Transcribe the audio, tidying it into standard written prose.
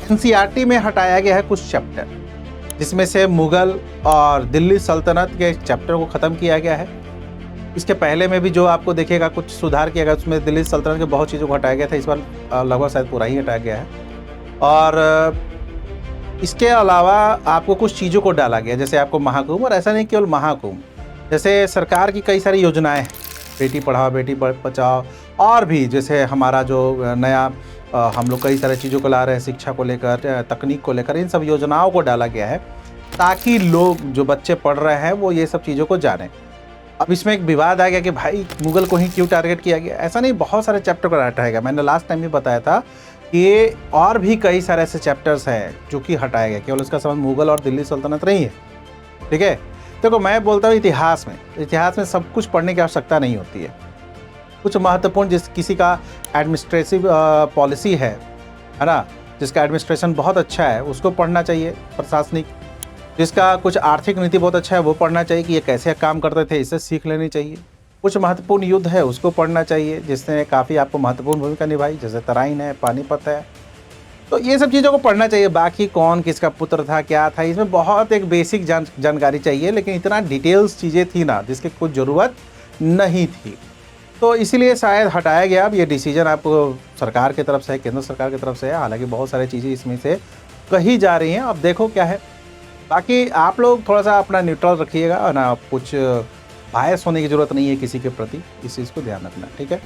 NCERT में हटाया गया है कुछ चैप्टर, जिसमें से मुगल और दिल्ली सल्तनत के चैप्टर को ख़त्म किया गया है। इसके पहले में भी जो आपको देखेगा कुछ सुधार किया गया, उसमें दिल्ली सल्तनत के बहुत चीज़ों को हटाया गया था। इस बार लगभग शायद पूरा ही हटाया गया है। और इसके अलावा आपको कुछ चीज़ों को डाला गया, जैसे आपको महाकुंभ, और ऐसा नहीं केवल महाकुंभ, जैसे सरकार की कई सारी योजनाएं हैं, बेटी पढ़ाओ बेटी बचाओ, और भी जैसे हमारा जो नया हम लोग कई सारी चीज़ों को ला रहे हैं, शिक्षा को लेकर, तकनीक को लेकर, इन सब योजनाओं को डाला गया है ताकि लोग जो बच्चे पढ़ रहे हैं वो ये सब चीज़ों को जानें। अब इसमें एक विवाद आ गया कि भाई मुगल को ही क्यों टारगेट किया गया। ऐसा नहीं, बहुत सारे चैप्टर को हटाया गया। मैंने लास्ट टाइम भी बताया था कि और भी कई सारे ऐसे चैप्टर्स हैं जो कि हटाया गया, केवल उसका संबंध मुगल और दिल्ली सल्तनत नहीं है। ठीक है, देखो मैं बोलता हूँ इतिहास में सब कुछ पढ़ने की आवश्यकता नहीं होती है। कुछ महत्वपूर्ण, जिस किसी का एडमिनिस्ट्रेटिव पॉलिसी है ना, जिसका एडमिनिस्ट्रेशन बहुत अच्छा है उसको पढ़ना चाहिए, प्रशासनिक। जिसका कुछ आर्थिक नीति बहुत अच्छा है वो पढ़ना चाहिए कि ये कैसे काम करते थे, इससे सीख लेनी चाहिए। कुछ महत्वपूर्ण युद्ध है उसको पढ़ना चाहिए जिसने काफ़ी आपको महत्वपूर्ण भूमिका निभाई, जैसे तराइन है, पानीपत है। तो ये सब चीज़ों को पढ़ना चाहिए। बाकी कौन किसका पुत्र था, क्या था, इसमें बहुत एक बेसिक जानकारी चाहिए, लेकिन इतना डिटेल्स चीज़ें थी ना जिसकी कुछ ज़रूरत नहीं थी, तो इसीलिए शायद हटाया गया। अब ये डिसीजन आपको सरकार की तरफ से है, केंद्र सरकार की तरफ से है। हालांकि बहुत सारी चीज़ें इसमें से कही जा रही हैं, अब देखो क्या है। बाकी आप लोग थोड़ा सा अपना न्यूट्रल रखिएगा ना, कुछ बायस होने की ज़रूरत नहीं है किसी के प्रति, इस चीज़ को ध्यान रखना। ठीक है।